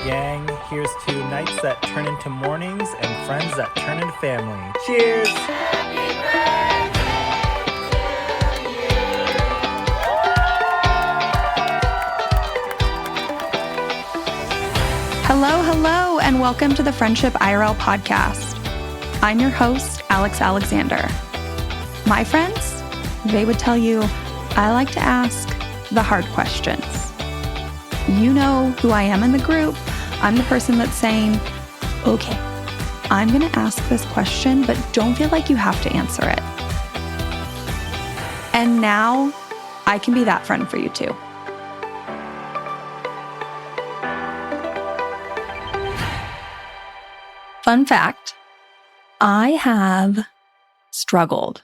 gang. Here's to nights that turn into mornings and friends that turn into family. Cheers! Hello, and welcome to the Friendship IRL podcast. I'm your host, Alex Alexander. My friends, they would tell you I like to ask the hard questions. You know who I am in the group. I'm the person that's saying, okay, I'm going to ask this question, but don't feel like you have to answer it. And now I can be that friend for you too. Fun fact, I have struggled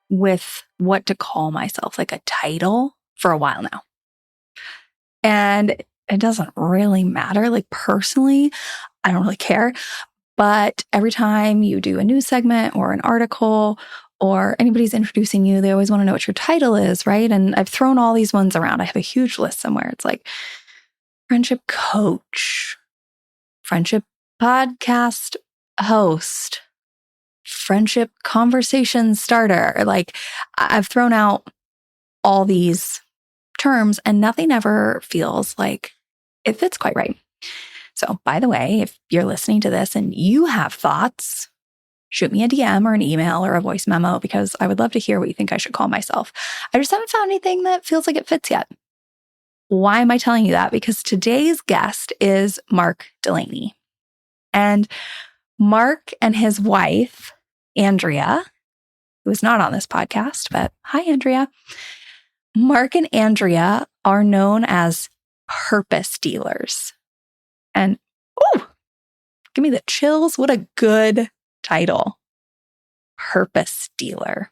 with what to call myself, like a title, for a while now. And it doesn't really matter. Like personally, I don't really care. But every time you do a news segment or an article or anybody's introducing you, they always want to know what your title is, right? And I've thrown all these ones around. I have a huge list somewhere. It's like friendship coach, friendship podcast host, friendship conversation starter. Like I've thrown out all these terms and nothing ever feels like it fits quite right. So by the way, if you're listening to this and you have thoughts, shoot me a DM or an email or a voice memo because I would love to hear what you think I should call myself. I just haven't found anything that feels like it fits yet. Why am I telling you that? Because today's guest is Mark Delaney. And Mark and his wife, Andrea, who is not on this podcast, but hi, Andrea. Mark and Andrea are known as purpose dealers. And, give me the chills. What a good title. Purpose dealer.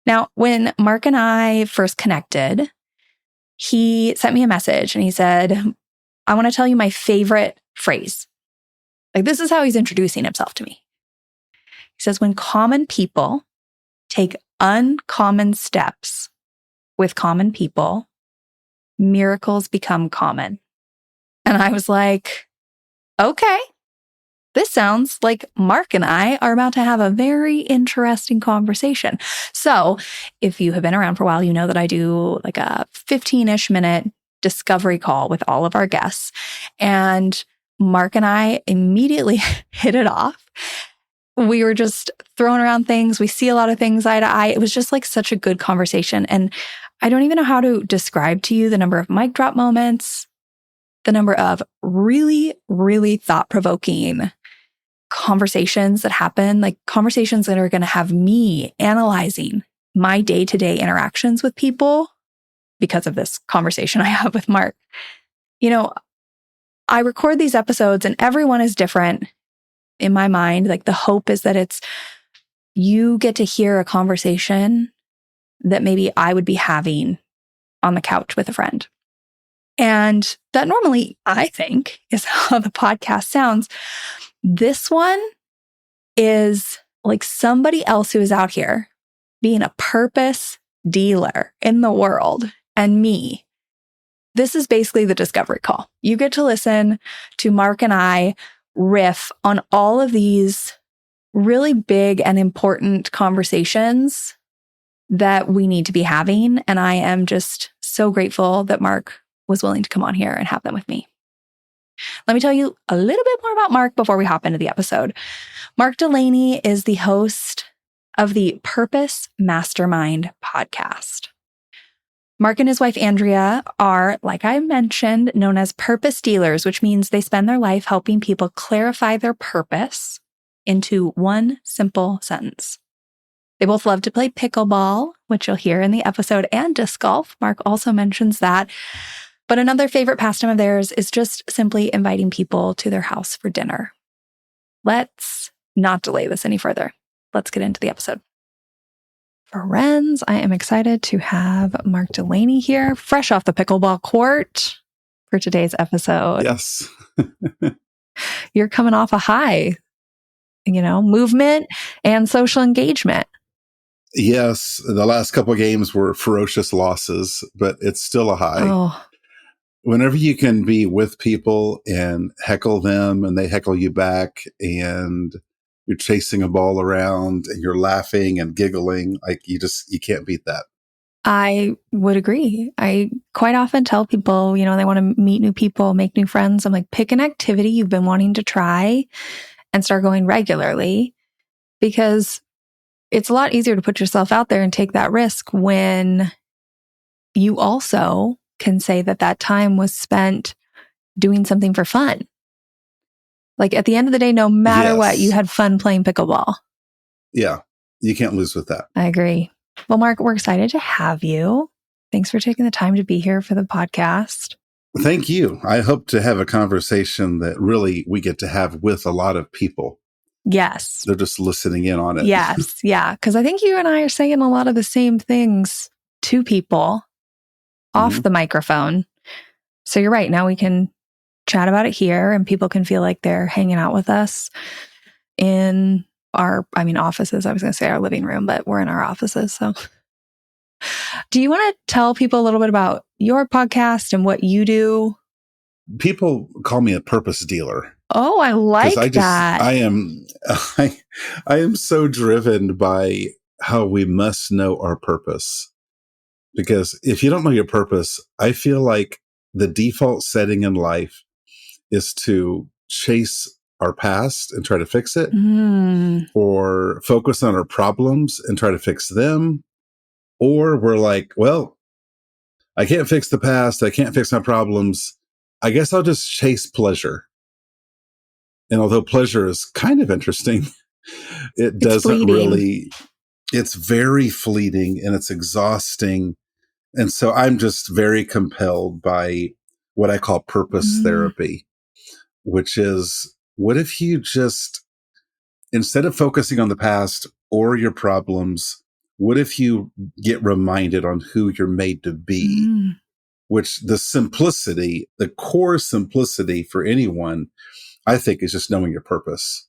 Now, when Mark and I first connected, he sent me a message and he said, I want to tell you my favorite phrase. Like, this is how he's introducing himself to me. He says, when common people take uncommon steps with common people, miracles become common. And I was like, okay, this sounds like Mark and I are about to have a very interesting conversation. So if you have been around for a while, you know that I do like a 15-ish minute discovery call with all of our guests. And Mark and I immediately hit it off. We were just throwing around things. We see a lot of things eye to eye. It was just like such a good conversation. And I don't even know how to describe to you the number of mic drop moments, the number of really, really thought-provoking conversations that happen, like conversations that are going to have me analyzing my day-to-day interactions with people because of this conversation I have with Mark. You know, I record these episodes and everyone is different in my mind. Like the hope is that you get to hear a conversation that maybe I would be having on the couch with a friend. And that normally, I think, is how the podcast sounds. This one is like somebody else who is out here being a purpose dealer in the world and me. This is basically the discovery call. You get to listen to Mark and I riff on all of these really big and important conversations that we need to be having. And I am just so grateful that Mark was willing to come on here and have them with me. Let me tell you a little bit more about Mark before we hop into the episode. Mark Delaney is the host of the Purpose Mastermind podcast. Mark and his wife, Andrea, are, like I mentioned, known as purpose dealers, which means they spend their life helping people clarify their purpose into one simple sentence. They both love to play pickleball, which you'll hear in the episode, and disc golf. Mark also mentions that. But another favorite pastime of theirs is just simply inviting people to their house for dinner. Let's not delay this any further. Let's get into the episode. Friends, I am excited to have Mark Delaney here, fresh off the pickleball court for today's episode. Yes. You're coming off a high, movement and social engagement. Yes. The last couple of games were ferocious losses, but it's still a high. Oh, whenever you can be with people and heckle them and they heckle you back and you're chasing a ball around and you're laughing and giggling, like you can't beat that. I would agree. I quite often tell people, they want to meet new people, make new friends. I'm like, pick an activity you've been wanting to try and start going regularly, because it's a lot easier to put yourself out there and take that risk when you also can say that time was spent doing something for fun. Like at the end of the day, no matter what, you had fun playing pickleball. Yeah, you can't lose with that. I agree. Well, Mark, we're excited to have you. Thanks for taking the time to be here for the podcast. Thank you. I hope to have a conversation that really we get to have with a lot of people. Yes. They're just listening in on it. Yes. Yeah. Because I think you and I are saying a lot of the same things to people off the microphone. So you're right. Now we can chat about it here and people can feel like they're hanging out with us in our, offices. I was going to say our living room, but we're in our offices. So do you want to tell people a little bit about your podcast and what you do? People call me a purpose dealer. Oh, I like that. I am so driven by how we must know our purpose. Because if you don't know your purpose, I feel like the default setting in life is to chase our past and try to fix it, or focus on our problems and try to fix them. Or we're like, well, I can't fix the past. I can't fix my problems. I guess I'll just chase pleasure. And although pleasure is kind of interesting, it's very fleeting and it's exhausting. And so I'm just very compelled by what I call purpose therapy, which is, what if you just, instead of focusing on the past or your problems, what if you get reminded on who you're made to be? Which the core simplicity for anyone, I think, is just knowing your purpose.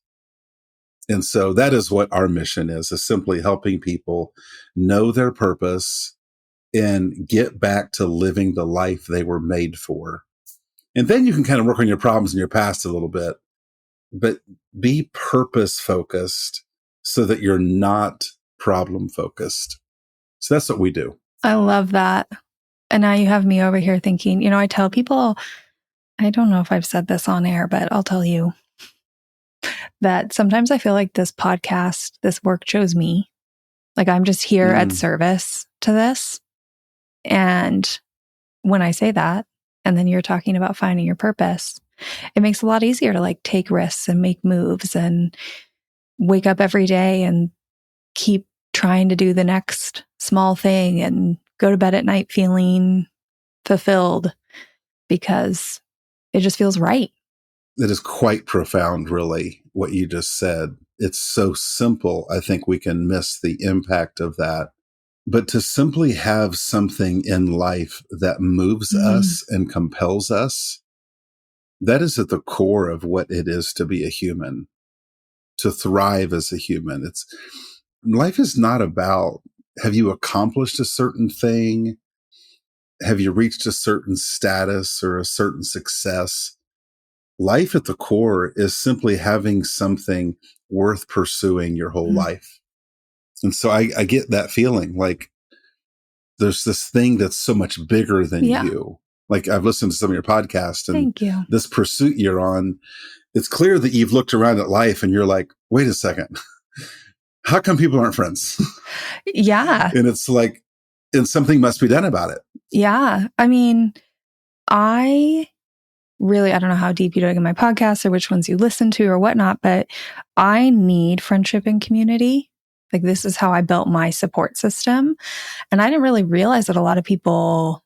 And so that is what our mission is simply helping people know their purpose and get back to living the life they were made for. And then you can kind of work on your problems in your past a little bit, but be purpose focused so that you're not problem focused. So that's what we do. I love that. And now you have me over here thinking, I tell people, I don't know if I've said this on air, but I'll tell you that sometimes I feel like this podcast, this work chose me. Like I'm just here at service to this. And when I say that, and then you're talking about finding your purpose, it makes it a lot easier to like take risks and make moves and wake up every day and keep trying to do the next small thing and go to bed at night feeling fulfilled because it just feels right. It is quite profound, really, what you just said. It's so simple. I think we can miss the impact of that. But to simply have something in life that moves us and compels us, that is at the core of what it is to be a human, to thrive as a human. Life is not about, have you accomplished a certain thing? Have you reached a certain status or a certain success? Life at the core is simply having something worth pursuing your whole life. And so I get that feeling like there's this thing that's so much bigger than you. Like I've listened to some of your podcasts and this pursuit you're on, it's clear that you've looked around at life and you're like, wait a second, how come people aren't friends? Yeah. And it's like, and something must be done about it. Yeah. I mean, I don't know how deep you dig in my podcast or which ones you listen to or whatnot, but I need friendship and community. Like this is how I built my support system. And I didn't really realize that a lot of people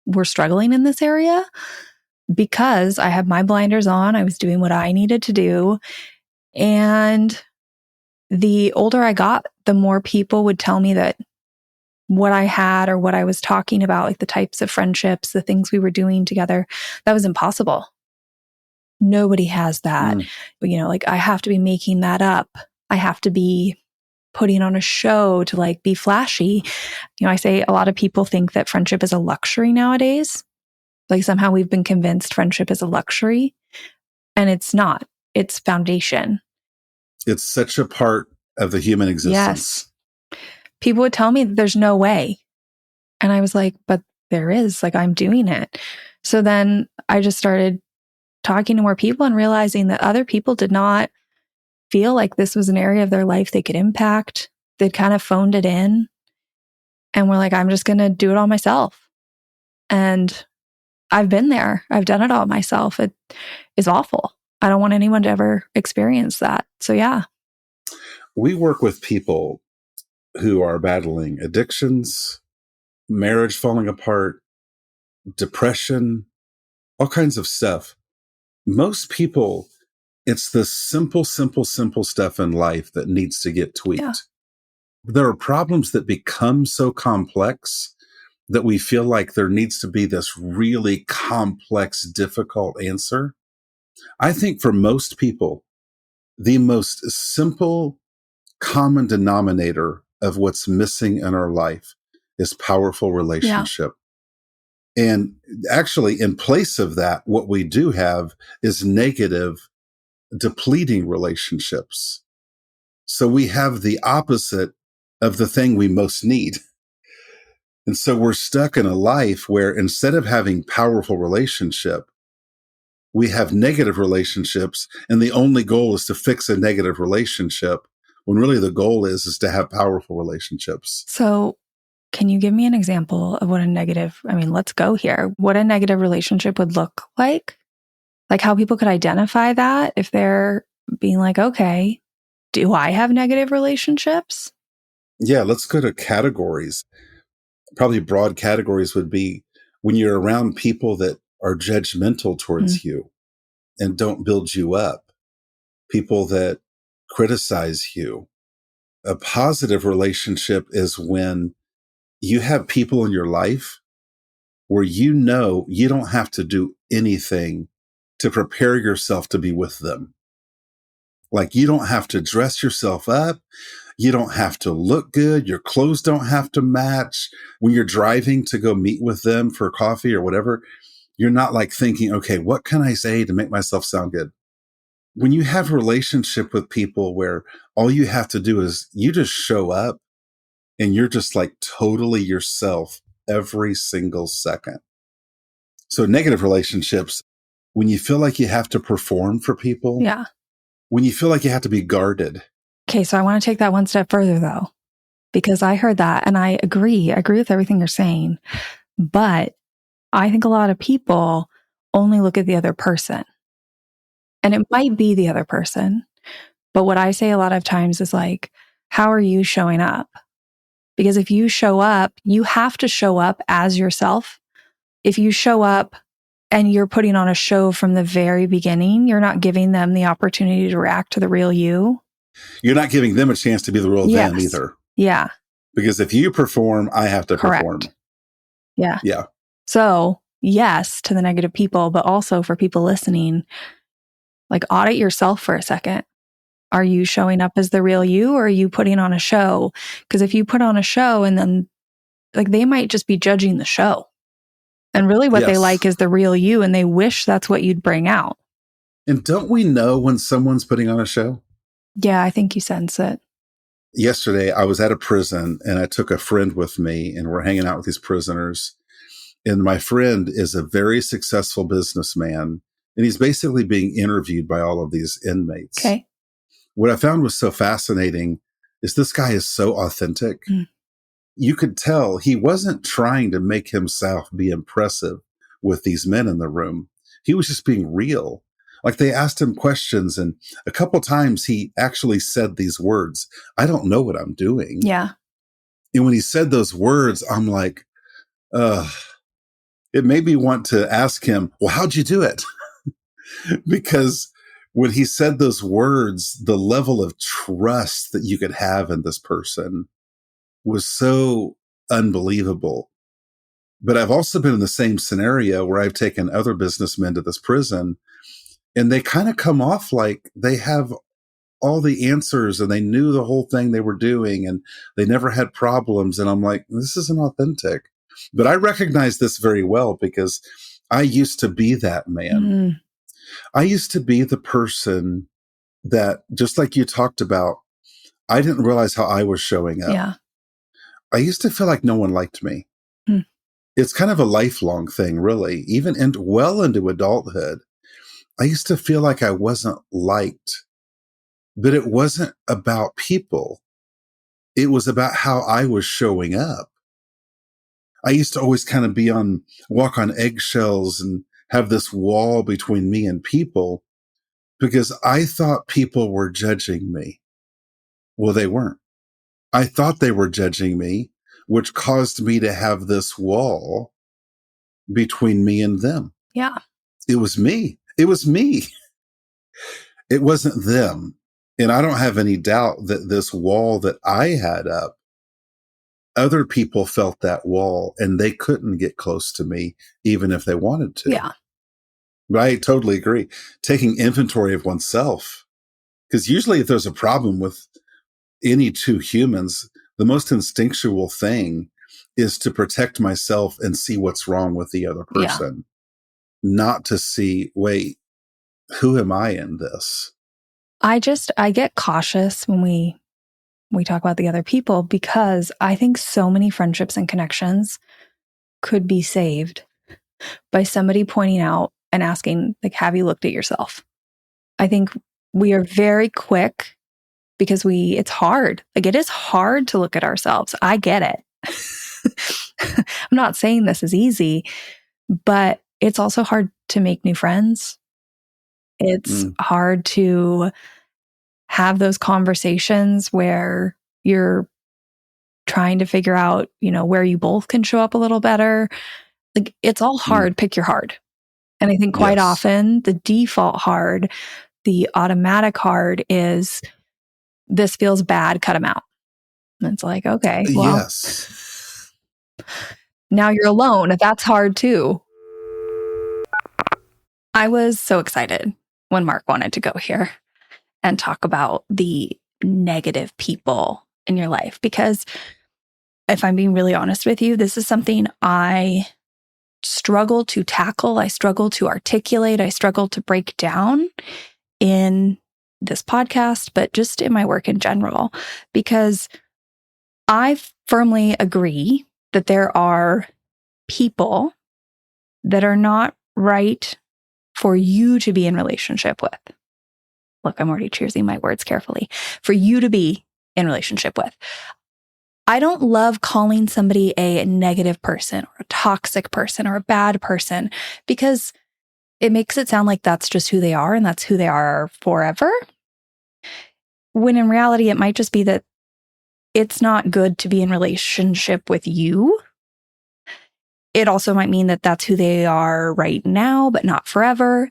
were struggling in this area because I had my blinders on. I was doing what I needed to do. And the older I got, the more people would tell me that what I had or what I was talking about, like the types of friendships, the things we were doing together, that was impossible. Nobody has that. Like I have to be making that up. I have to be putting on a show to like be flashy. I say a lot of people think that friendship is a luxury nowadays. Like somehow we've been convinced friendship is a luxury, and it's not. It's foundation. It's such a part of the human existence. Yes. People would tell me that there's no way. And I was like, but there is. Like, I'm doing it. So then I just started talking to more people and realizing that other people did not feel like this was an area of their life they could impact. They'd kind of phoned it in and were like, I'm just going to do it all myself. And I've been there. I've done it all myself. It is awful. I don't want anyone to ever experience that. So yeah. We work with people who are battling addictions, marriage falling apart, depression, all kinds of stuff. Most people, it's the simple stuff in life that needs to get tweaked. Yeah. There are problems that become so complex that we feel like there needs to be this really complex, difficult answer. I think for most people, the most simple common denominator of what's missing in our life is powerful relationship. Yeah. And actually, in place of that, what we do have is negative, depleting relationships. So we have the opposite of the thing we most need. And so we're stuck in a life where instead of having powerful relationship, we have negative relationships. And the only goal is to fix a negative relationship when really the goal is to have powerful relationships. So can you give me an example of what a negative, let's go here, what a negative relationship would look like? Like how people could identify that if they're being like, okay, do I have negative relationships? Yeah, let's go to categories. Probably broad categories would be when you're around people that are judgmental towards you and don't build you up, people that criticize you. A positive relationship is when you have people in your life where you know you don't have to do anything to prepare yourself to be with them. Like you don't have to dress yourself up. You don't have to look good. Your clothes don't have to match. When you're driving to go meet with them for coffee or whatever, you're not like thinking, okay, what can I say to make myself sound good? When you have a relationship with people where all you have to do is you just show up and you're just like totally yourself every single second. So negative relationships, when you feel like you have to perform for people. Yeah. When you feel like you have to be guarded. Okay, so I want to take that one step further though, because I heard that and I agree. I agree with everything you're saying. But I think a lot of people only look at the other person. And it might be the other person. But what I say a lot of times is like, how are you showing up? Because if you show up, you have to show up as yourself. If you show up and you're putting on a show from the very beginning, you're not giving them the opportunity to react to the real you. You're not giving them a chance to be the real them either. Yeah. Because if you perform, I have to perform. Yeah. Yeah. So yes, to the negative people, but also for people listening, like audit yourself for a second. Are you showing up as the real you or are you putting on a show? Because if you put on a show and then like they might just be judging the show. And really what they like is the real you and they wish that's what you'd bring out. And don't we know when someone's putting on a show? Yeah, I think you sense it. Yesterday, I was at a prison and I took a friend with me and we're hanging out with these prisoners. And my friend is a very successful businessman and he's basically being interviewed by all of these inmates. Okay. What I found was so fascinating is this guy is so authentic. You could tell he wasn't trying to make himself be impressive with these men in the room. He was just being real. Like they asked him questions and a couple times he actually said these words, I don't know what I'm doing. Yeah. And when he said those words, I'm like, it made me want to ask him, well, how'd you do it? Because when he said those words, the level of trust that you could have in this person was so unbelievable. But I've also been in the same scenario where I've taken other businessmen to this prison and they kind of come off like they have all the answers and they knew the whole thing they were doing and they never had problems. And I'm like, this isn't authentic. But I recognize this very well because I used to be that man. Mm, I used to be the person that, just like you talked about, I didn't realize how I was showing up. yeah. I used to feel like no one liked me. Mm, It's kind of a lifelong thing, really. Even well into adulthood, I used to feel like I wasn't liked, but it wasn't about people. It was about how I was showing up. I used to always kind of walk on eggshells and have this wall between me and people because I thought people were judging me. Well, they weren't. I thought they were judging me, which caused me to have this wall between me and them. yeah. It was me. It was me. It wasn't them. And I don't have any doubt that this wall that I had up, other people felt that wall and they couldn't get close to me, even if they wanted to. Yeah. I totally agree. Taking inventory of oneself. Because usually if there's a problem with any two humans, the most instinctual thing is to protect myself and see what's wrong with the other person, not to see, wait, who am I in this? I get cautious when we talk about the other people because I think so many friendships and connections could be saved by somebody pointing out and asking, like, have you looked at yourself? I think we are very quick because it's hard. Like, it is hard to look at ourselves. I get it. I'm not saying this is easy, but it's also hard to make new friends. It's hard to have those conversations where you're trying to figure out, where you both can show up a little better. Like, it's all hard. Pick your hard. And I think quite often the default hard, the automatic hard is this feels bad, cut them out. And it's like, okay, well, Yes. now you're alone. That's hard too. I was so excited when Mark wanted to go here and talk about the negative people in your life, because if I'm being really honest with you, this is something I struggle to tackle. I struggle to articulate. I struggle to break down in this podcast, but just in my work in general, because I firmly agree that there are people that are not right for you to be in relationship with. Look, I'm already choosing my words carefully. For you to be in relationship with. I don't love calling somebody a negative person or a toxic person or a bad person because it makes it sound like that's just who they are and that's who they are forever. When in reality, it might just be that it's not good to be in relationship with you. It also might mean that that's who they are right now, but not forever.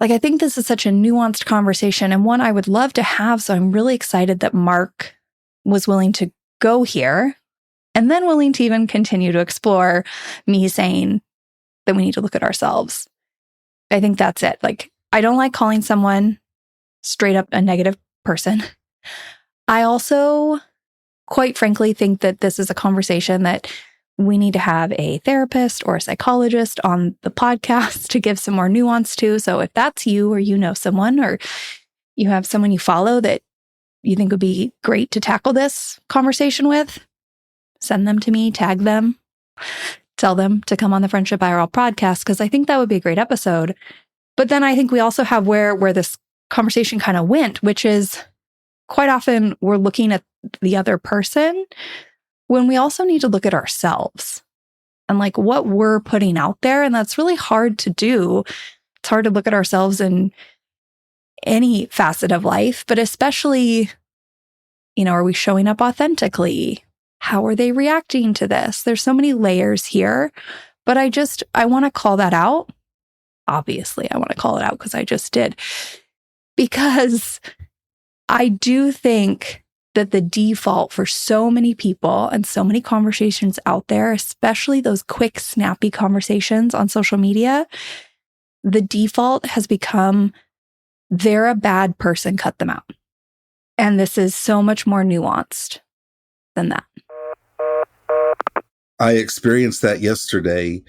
Like, I think this is such a nuanced conversation and one I would love to have. So I'm really excited that Mark was willing to go here and then willing to even continue to explore me saying that we need to look at ourselves. I think that's it. Like, I don't like calling someone straight up a negative person. I also, quite frankly, think that this is a conversation that we need to have a therapist or a psychologist on the podcast to give some more nuance to. So if that's you, or you know someone, or you have someone you follow that you think would be great to tackle this conversation with, send them to me, tag them, tell them to come on the Friendship IRL podcast, because I think that would be a great episode. But then I think we also have where this conversation kind of went, which is quite often we're looking at the other person when we also need to look at ourselves and like what we're putting out there. And that's really hard to do. It's hard to look at ourselves in any facet of life, but especially, are we showing up authentically? How are they reacting to this? There's so many layers here, but I want to call that out. Obviously, I want to call it out because I just did. Because I do think that the default for so many people and so many conversations out there, especially those quick, snappy conversations on social media, the default has become they're a bad person, cut them out. And this is so much more nuanced than that. I experienced that yesterday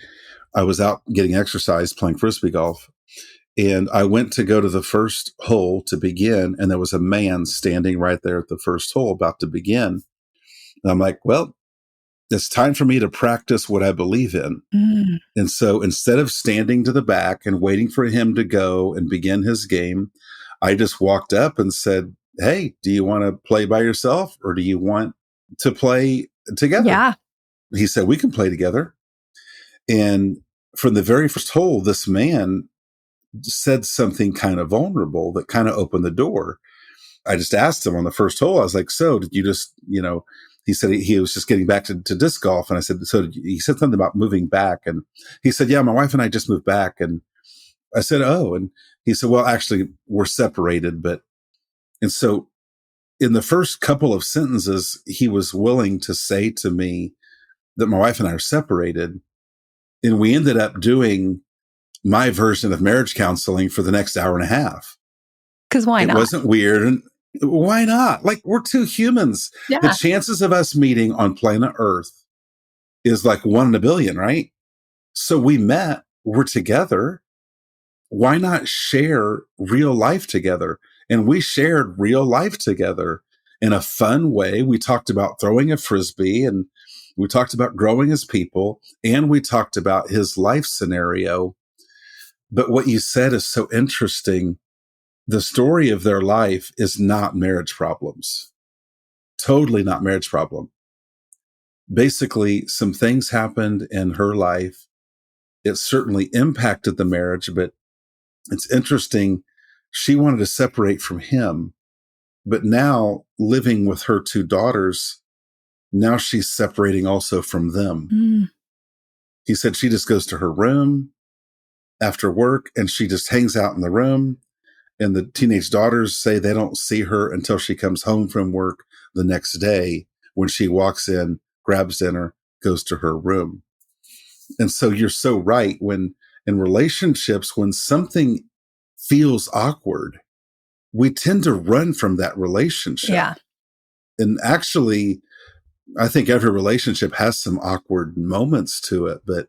I was out getting exercise playing Frisbee golf. And I went to go to the first hole to begin, and there was a man standing right there at the first hole about to begin. And I'm like, well, it's time for me to practice what I believe in. Mm. And so instead of standing to the back and waiting for him to go and begin his game, I just walked up and said, hey, do you want to play by yourself or do you want to play together? Yeah. He said, we can play together. And from the very first hole, this man said something kind of vulnerable that kind of opened the door. I just asked him on the first hole, I was like, so did you just, he said he was just getting back to disc golf. And I said, so he said something about moving back. And he said, yeah, my wife and I just moved back. And I said, oh, and he said, well, actually we're separated. And so in the first couple of sentences, he was willing to say to me that my wife and I are separated. And we ended up doing my version of marriage counseling for the next hour and a half. Because why not? It wasn't weird. And why not? Like, we're two humans. Yeah. The chances of us meeting on planet Earth is like 1 in a billion, right? So we met, we're together. Why not share real life together? And we shared real life together in a fun way. We talked about throwing a Frisbee, and we talked about growing as people, and we talked about his life scenario. But what you said is so interesting. The story of their life is not marriage problems. Totally not marriage problem. Basically, some things happened in her life. It certainly impacted the marriage, but it's interesting. She wanted to separate from him, but now living with her 2 daughters, now she's separating also from them. Mm. He said she just goes to her room after work and she just hangs out in the room. And the teenage daughters say they don't see her until she comes home from work the next day, when she walks in, grabs dinner, goes to her room. And so you're so right. When in relationships, when something feels awkward, we tend to run from that relationship. Yeah. And actually, I think every relationship has some awkward moments to it, but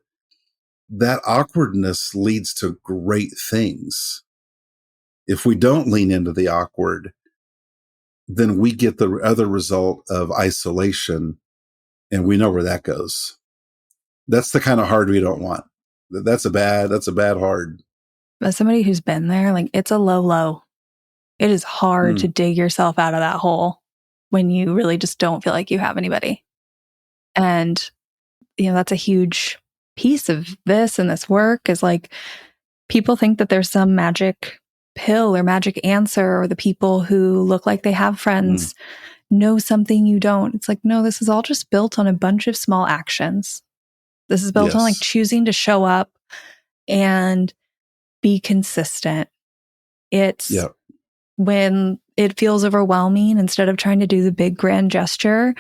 that awkwardness leads to great things. If we don't lean into the awkward, then we get the other result of isolation, and we know where that goes. That's the kind of hard we don't want. That's a bad hard. As somebody who's been there, like, it's a low. It is hard to dig yourself out of that hole when you really just don't feel like you have anybody. And, that's a huge piece of this and this work is like, people think that there's some magic pill or magic answer, or the people who look like they have friends know something you don't. It's like, no, this is all just built on a bunch of small actions. This is built on like choosing to show up and be consistent. It's when it feels overwhelming, instead of trying to do the big grand gesture,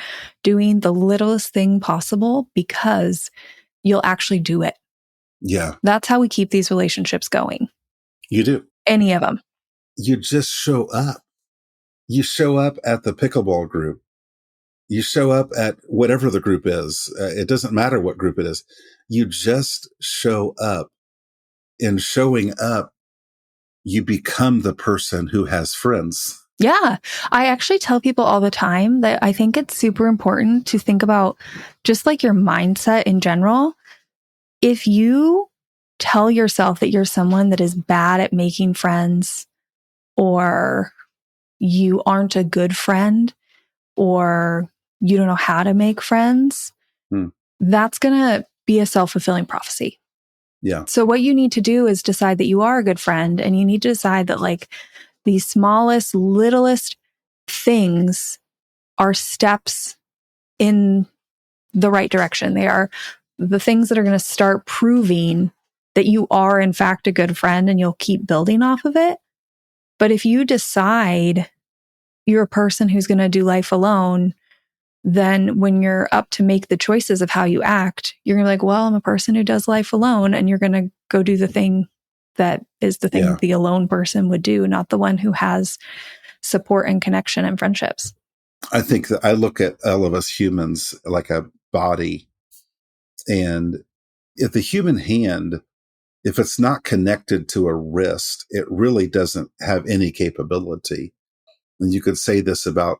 doing the littlest thing possible, because you'll actually do it. Yeah. That's how we keep these relationships going. You do. Any of them. You just show up. You show up at the pickleball group. You show up at whatever the group is. It doesn't matter what group it is. You just show up. In showing up, you become the person who has friends. Yeah. I actually tell people all the time that I think it's super important to think about just like your mindset in general. If you tell yourself that you're someone that is bad at making friends, or you aren't a good friend, or you don't know how to make friends, that's going to be a self-fulfilling prophecy. Yeah. So what you need to do is decide that you are a good friend, and you need to decide that like the smallest, littlest things are steps in the right direction. They are the things that are going to start proving that you are in fact a good friend, and you'll keep building off of it. But if you decide you're a person who's going to do life alone, then when you're up to make the choices of how you act, you're going to be like, well, I'm a person who does life alone. And you're going to go do the thing that is the thing the alone person would do, not the one who has support and connection and friendships. I think that I look at all of us humans like a body, and If the human hand, if it's not connected to a wrist, it really doesn't have any capability. And you could say this about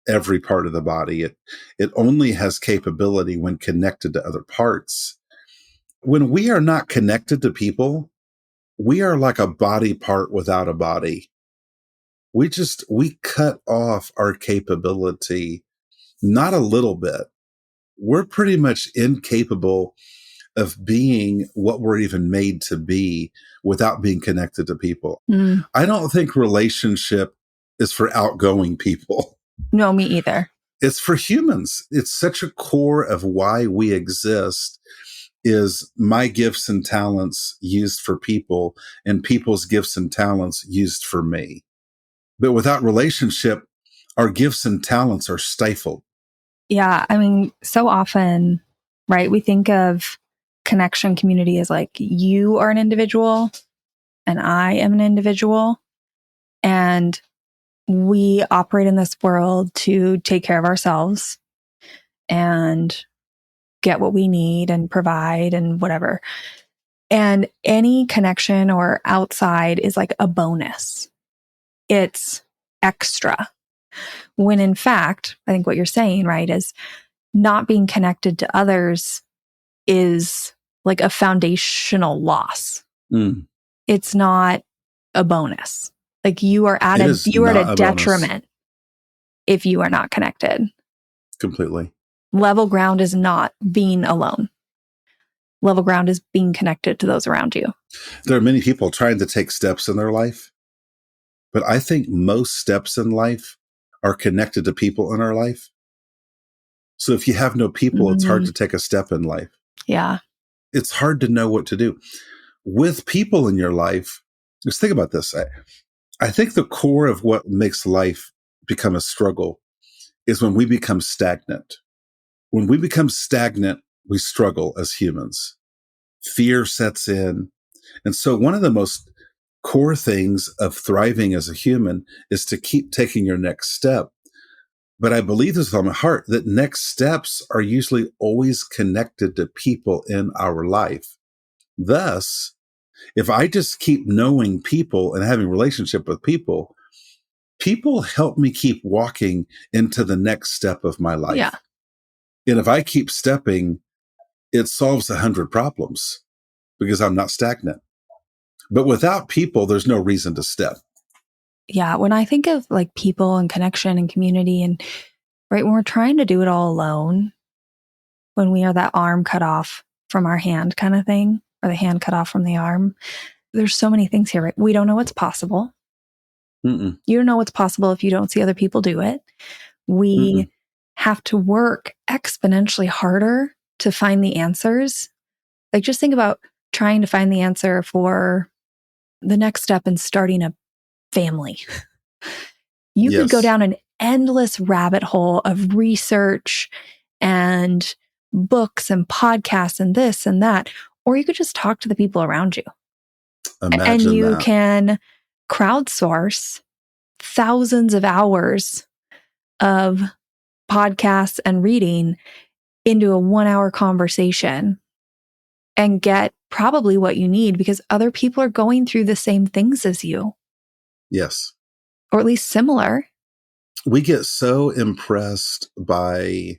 every part of the body. It only has capability when connected to other parts. When we are not connected to people, we are like a body part without a body. We cut off our capability, not a little bit. We're pretty much incapable of being what we're even made to be without being connected to people. I don't think relationship is for outgoing people. No, me either. It's for humans. It's such a core of why we exist is my gifts and talents used for people and people's gifts and talents used for me. But without relationship, our gifts and talents are stifled. Yeah. I mean, so often, right, we think of connection community as like you are an individual and I am an individual. And we operate in this world to take care of ourselves and get what we need and provide and whatever. And any connection or outside is like a bonus. It's extra. When in fact, I think what you're saying, right, is not being connected to others is like a foundational loss. It's not a bonus. Like you are at a detriment if you are not connected. Completely. Level ground is not being alone. Level ground is being connected to those around you. There are many people trying to take steps in their life, but I think most steps in life are connected to people in our life. So if you have no people, it's hard to take a step in life. Yeah. It's hard to know what to do. With people in your life, just think about this. I think the core of what makes life become a struggle is when we become stagnant. When we become stagnant, we struggle as humans. Fear sets in. And so one of the most core things of thriving as a human is to keep taking your next step. But I believe this with my heart that next steps are usually always connected to people in our life. Thus, if I just keep knowing people and having a relationship with people, people help me keep walking into the next step of my life. Yeah. And if I keep stepping, it solves 100 problems because I'm not stagnant. But without people, there's no reason to step. Yeah. When I think of like people and connection and community and right, when we're trying to do it all alone, when we are that arm cut off from our hand kind of thing, or the hand cut off from the arm, there's so many things here, right? We don't know what's possible. You don't know what's possible if you don't see other people do it. We have to work exponentially harder to find the answers. Like just think about trying to find the answer for the next step in starting a family. You could go down an endless rabbit hole of research and books and podcasts and this and that, or you could just talk to the people around you. And you can crowdsource thousands of hours of podcasts and reading into a 1-hour conversation and get probably what you need because other people are going through the same things as you. Yes. Or at least similar. We get so impressed by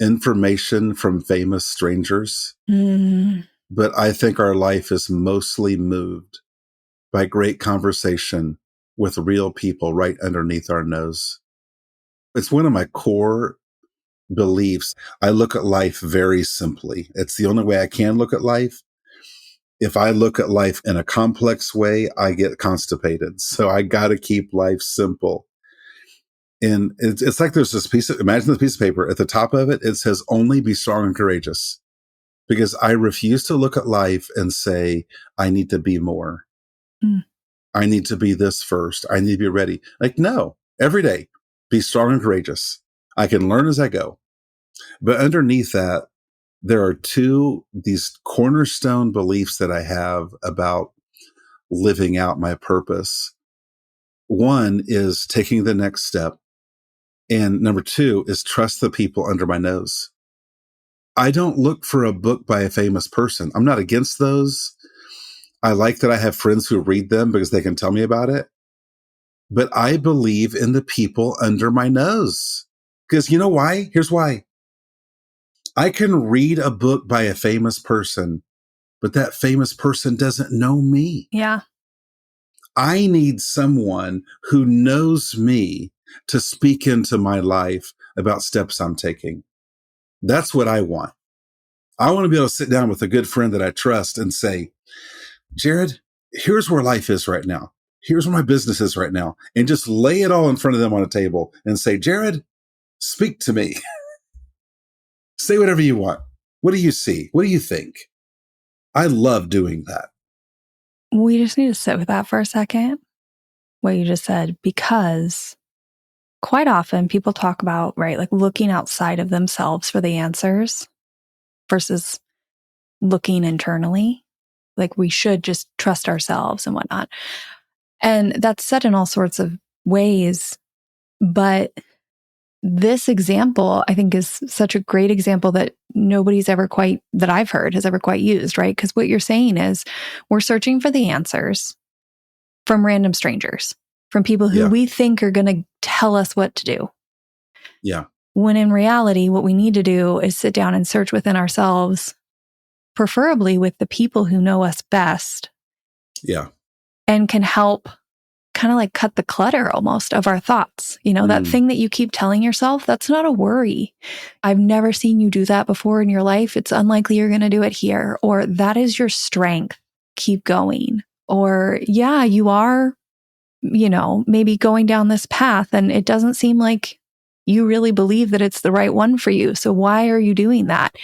information from famous strangers, but I think our life is mostly moved by great conversation with real people right underneath our nose. It's one of my core beliefs. I look at life very simply. It's the only way I can look at life. If I look at life in a complex way, I get constipated. So I got to keep life simple. And it's like there's imagine this piece of paper. At the top of it, it says, only be strong and courageous. Because I refuse to look at life and say, I need to be more. I need to be this first. I need to be ready. Like, no, every day, be strong and courageous. I can learn as I go. But underneath that, there are these cornerstone beliefs that I have about living out my purpose. One is taking the next step. And number two is trust the people under my nose. I don't look for a book by a famous person. I'm not against those. I like that I have friends who read them because they can tell me about it. But I believe in the people under my nose. Because you know why? Here's why. I can read a book by a famous person, but that famous person doesn't know me. Yeah. I need someone who knows me to speak into my life about steps I'm taking. That's what I want. I want to be able to sit down with a good friend that I trust and say, Jared, here's where life is right now. Here's where my business is right now. And just lay it all in front of them on a table and say, Jared, speak to me. Say whatever you want. What do you see? What do you think? I love doing that. We just need to sit with that for a second, what you just said, because quite often people talk about, right, like looking outside of themselves for the answers versus looking internally. Like we should just trust ourselves and whatnot. And that's said in all sorts of ways. But this example, I think, is such a great example that that I've heard has ever quite used, right? Because what you're saying is we're searching for the answers from random strangers, from people who we think are going to tell us what to do. Yeah. When in reality, what we need to do is sit down and search within ourselves, preferably with the people who know us best. Yeah. And can help kind of like cut the clutter almost of our thoughts. You know, that thing that you keep telling yourself, that's not a worry. I've never seen you do that before in your life. It's unlikely you're going to do it here. Or that is your strength. Keep going. Or yeah, you are, you know, maybe going down this path and it doesn't seem like you really believe that it's the right one for you. So why are you doing that?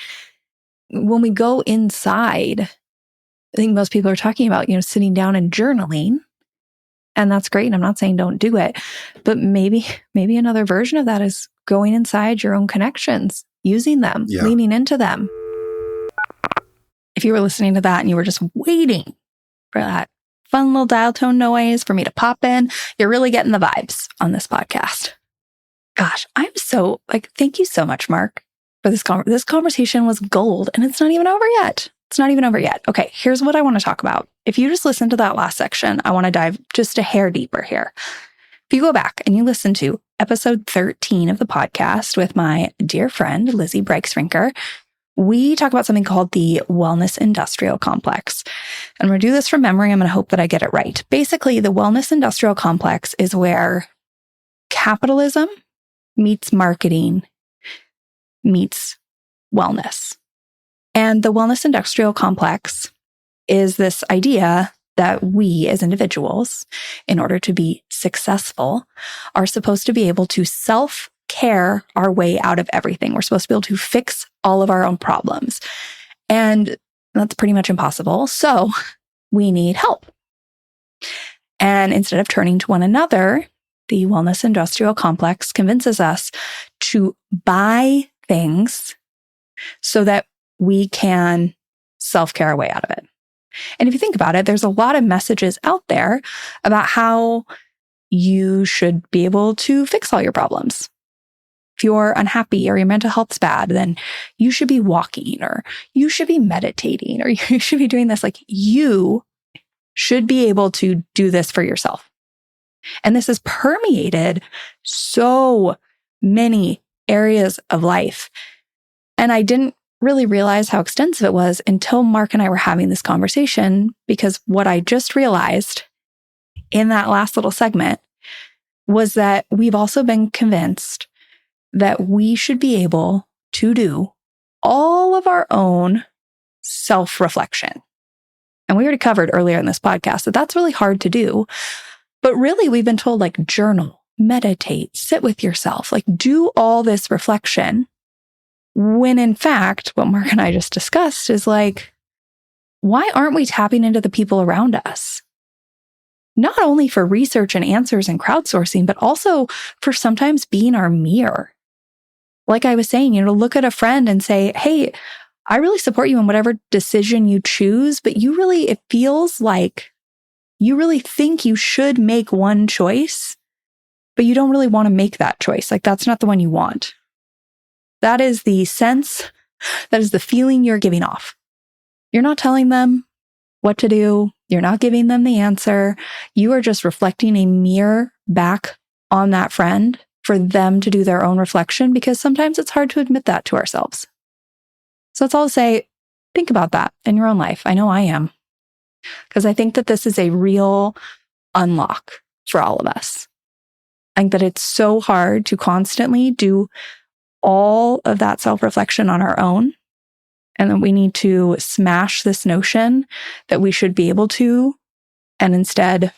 When we go inside, I think most people are talking about, you know, sitting down and journaling. And that's great. And I'm not saying don't do it, but maybe another version of that is going inside your own connections, using them, leaning into them. If you were listening to that and you were just waiting for that fun little dial tone noise for me to pop in, you're really getting the vibes on this podcast. Gosh, I'm so thank you so much, Mark, for this this conversation was gold and it's not even over yet. It's not even over yet. Okay, here's what I want to talk about. If you just listen to that last section, I want to dive just a hair deeper here. If you go back and you listen to episode 13 of the podcast with my dear friend, Lizzie Breiksrinker, we talk about something called the wellness industrial complex. And I'm going to do this from memory. I'm going to hope that I get it right. Basically, the wellness industrial complex is where capitalism meets marketing meets wellness. And the wellness industrial complex is this idea that we as individuals, in order to be successful, are supposed to be able to self-care our way out of everything. We're supposed to be able to fix all of our own problems. And that's pretty much impossible. So we need help. And instead of turning to one another, the wellness industrial complex convinces us to buy things so that we can self-care our way out of it. And if you think about it, there's a lot of messages out there about how you should be able to fix all your problems. If you're unhappy or your mental health's bad, then you should be walking or you should be meditating or you should be doing this. Like you should be able to do this for yourself. And this has permeated so many areas of life. And I didn't really realize how extensive it was until Mark and I were having this conversation, because what I just realized in that last little segment was that we've also been convinced that we should be able to do all of our own self-reflection. And we already covered earlier in this podcast that that's really hard to do. But really, we've been told like journal, meditate, sit with yourself, like do all this reflection. When in fact, what Mark and I just discussed is like, why aren't we tapping into the people around us? Not only for research and answers and crowdsourcing, but also for sometimes being our mirror. Like I was saying, look at a friend and say, hey, I really support you in whatever decision you choose, but it feels like you really think you should make one choice, but you don't really want to make that choice. Like that's not the one you want. That is the sense That is the feeling you're giving off. You're not telling them what to do. You're not giving them the answer. You are just reflecting a mirror back on that friend for them to do their own reflection, because sometimes it's hard to admit that to ourselves. So it's all to say, think about that in your own life. I know I am, because I think that this is a real unlock for all of us. I think that it's so hard to constantly do all of that self-reflection on our own. And then we need to smash this notion that we should be able to, and instead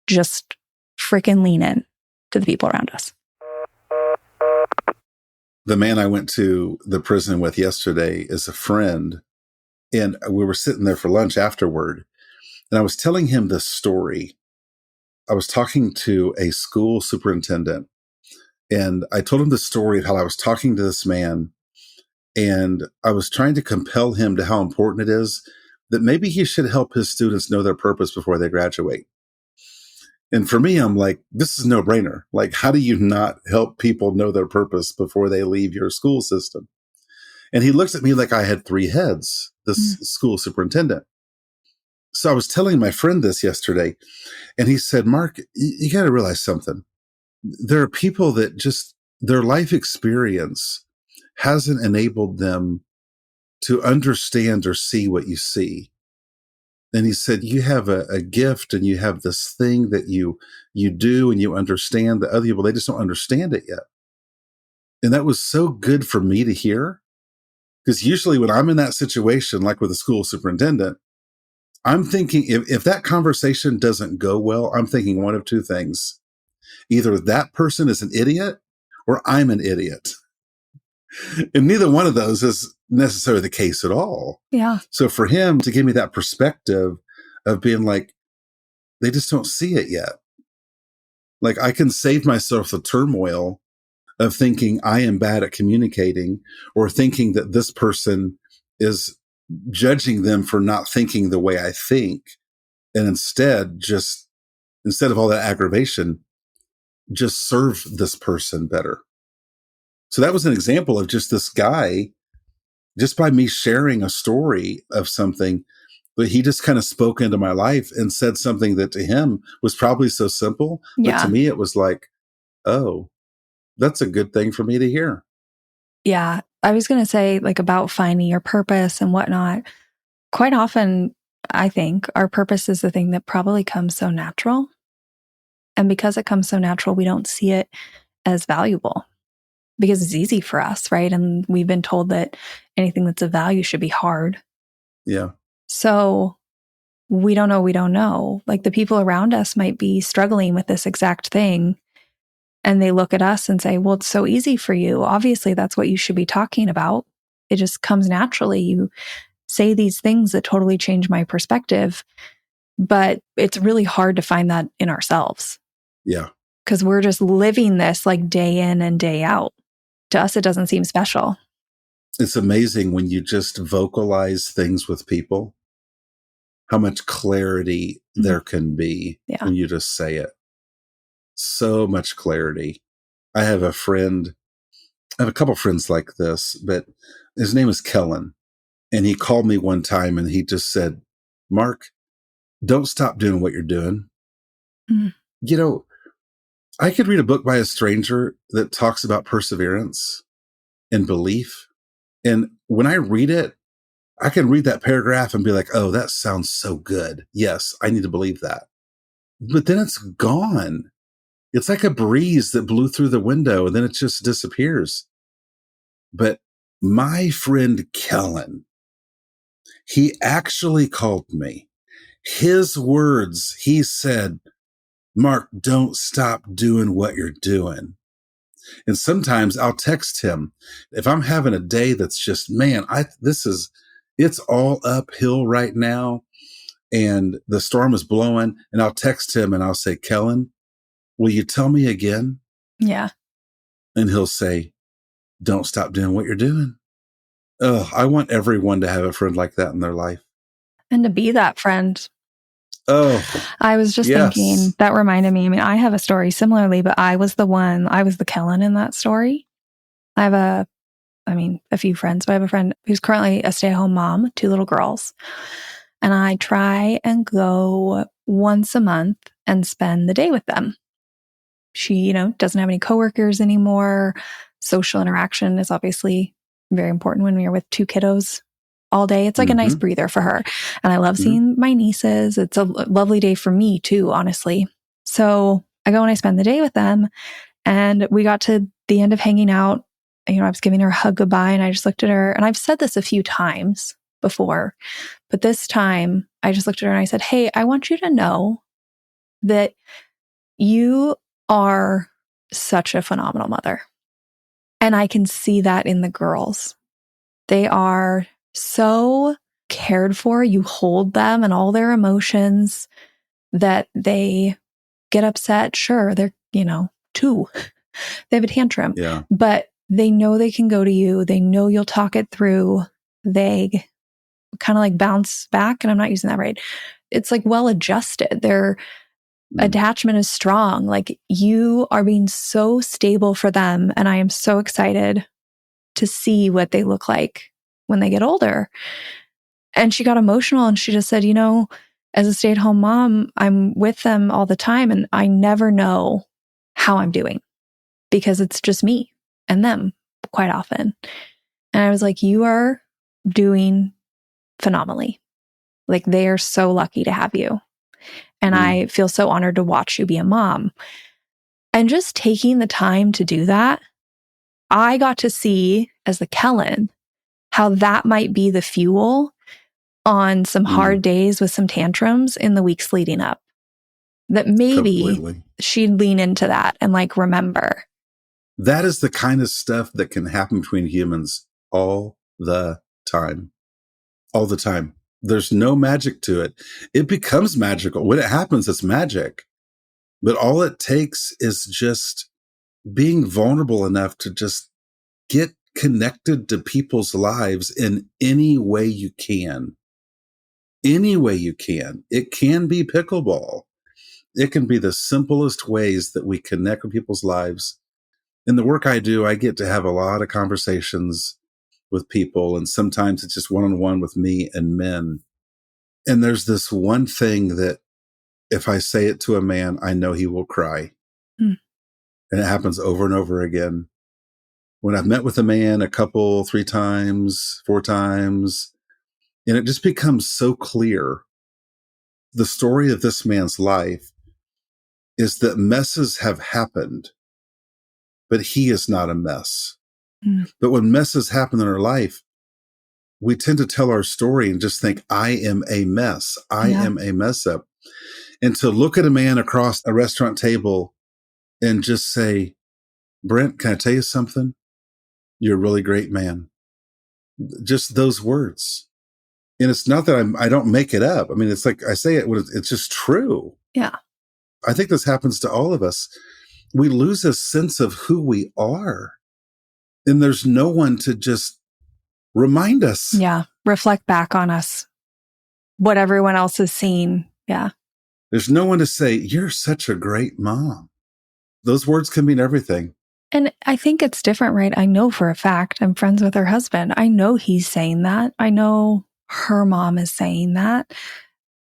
just freaking lean in to the people around us. The man I went to the prison with yesterday is a friend, and we were sitting there for lunch afterward, and I was telling him this story. I was talking to a school superintendent, and I told him the story of how I was talking to this man, and I was trying to compel him to how important it is that maybe he should help his students know their purpose before they graduate. And for me, I'm like, this is no brainer. Like, how do you not help people know their purpose before they leave your school system? And he looks at me like I had three heads, this school superintendent. So I was telling my friend this yesterday, and he said, Mark, you got to realize something. There are people that just, their life experience hasn't enabled them to understand or see what you see. And he said, you have a gift, and you have this thing that you do, and you understand that other people, they just don't understand it yet. And that was so good for me to hear, because usually when I'm in that situation, like with a school superintendent, I'm thinking if that conversation doesn't go well, I'm thinking one of two things. Either that person is an idiot or I'm an idiot. And neither one of those is necessarily the case at all. Yeah. So for him to give me that perspective of being like, they just don't see it yet. Like, I can save myself the turmoil of thinking I am bad at communicating, or thinking that this person is judging them for not thinking the way I think. And instead of all that aggravation, just serve this person better. So that was an example of just this guy, just by me sharing a story of something, but he just kind of spoke into my life and said something that to him was probably so simple. But to me, it was like, oh, that's a good thing for me to hear. Yeah. I was going to say, like, about finding your purpose and whatnot. Quite often, I think our purpose is the thing that probably comes so natural. And because it comes so natural, we don't see it as valuable, because it's easy for us, right? And we've been told that anything that's of value should be hard. Yeah. So we don't know. Like, the people around us might be struggling with this exact thing, and they look at us and say, well, it's so easy for you. Obviously, that's what you should be talking about. It just comes naturally. You say these things that totally change my perspective, but it's really hard to find that in ourselves. Yeah. Because we're just living this like day in and day out. To us, it doesn't seem special. It's amazing when you just vocalize things with people, how much clarity there can be when you just say it. So much clarity. I have a couple friends like this, but his name is Kellen. And he called me one time and he just said, Mark, don't stop doing what you're doing. You know, I could read a book by a stranger that talks about perseverance and belief. And when I read it, I can read that paragraph and be like, oh, that sounds so good. Yes, I need to believe that. But then it's gone. It's like a breeze that blew through the window and then it just disappears. But my friend Kellen, he actually called me. His words, he said, Mark, don't stop doing what you're doing. And sometimes I'll text him if I'm having a day that's just, man, it's all uphill right now. And the storm is blowing. And I'll text him and I'll say, Kellen, will you tell me again? Yeah. And he'll say, don't stop doing what you're doing. Oh, I want everyone to have a friend like that in their life. And to be that friend. Oh, I was just thinking, that reminded me. I mean, I have a story similarly, but I was the Kellen in that story. I have a a few friends, but I have a friend who's currently a stay-at-home mom, 2 little girls. And I try and go once a month and spend the day with them. She, doesn't have any coworkers anymore. Social interaction is obviously very important when you're with 2 kiddos all day. It's like a nice breather for her. And I love seeing my nieces. It's a lovely day for me too, honestly. So I go and I spend the day with them. And we got to the end of hanging out. I was giving her a hug goodbye and I just looked at her, and I've said this a few times before, but this time I just looked at her and I said, "Hey, I want you to know that you are such a phenomenal mother." And I can see that in the girls. They are so cared for. You hold them and all their emotions, that they get upset. Sure, they're, 2. They have a tantrum, but they know they can go to you. They know you'll talk it through. They kind of like bounce back, and I'm not using that right. It's like well adjusted. Their attachment is strong. Like, you are being so stable for them. And I am so excited to see what they look like when they get older. And she got emotional and she just said, as a stay-at-home mom, I'm with them all the time and I never know how I'm doing because it's just me and them quite often. And I was like, you are doing phenomenally. Like, they are so lucky to have you. And I feel so honored to watch you be a mom. And just taking the time to do that, I got to see as the Kellen how that might be the fuel on some hard days with some tantrums in the weeks leading up. That maybe she'd lean into that and like remember. That is the kind of stuff that can happen between humans all the time. All the time. There's no magic to it. It becomes magical. When it happens, it's magic. But all it takes is just being vulnerable enough to just get connected to people's lives in any way you can. Any way you can. It can be pickleball. It can be the simplest ways that we connect with people's lives. In the work I do, I get to have a lot of conversations with people, and sometimes it's just one-on-one with me and men. And there's this one thing that if I say it to a man, I know he will cry. And it happens over and over again. When I've met with a man a couple, 3 times, 4 times, and it just becomes so clear. The story of this man's life is that messes have happened, but he is not a mess. But when messes happen in our life, we tend to tell our story and just think, I am a mess. I am a mess up. And to look at a man across a restaurant table and just say, Brent, can I tell you something? You're a really great man. Just those words. And it's not that I don't make it up. I mean, it's like I say it, it's just true. Yeah. I think this happens to all of us. We lose a sense of who we are. And there's no one to just remind us. Yeah. Reflect back on us. What everyone else has seen. Yeah. There's no one to say, you're such a great mom. Those words can mean everything. And I think it's different, right? I know for a fact, I'm friends with her husband. I know he's saying that. I know her mom is saying that.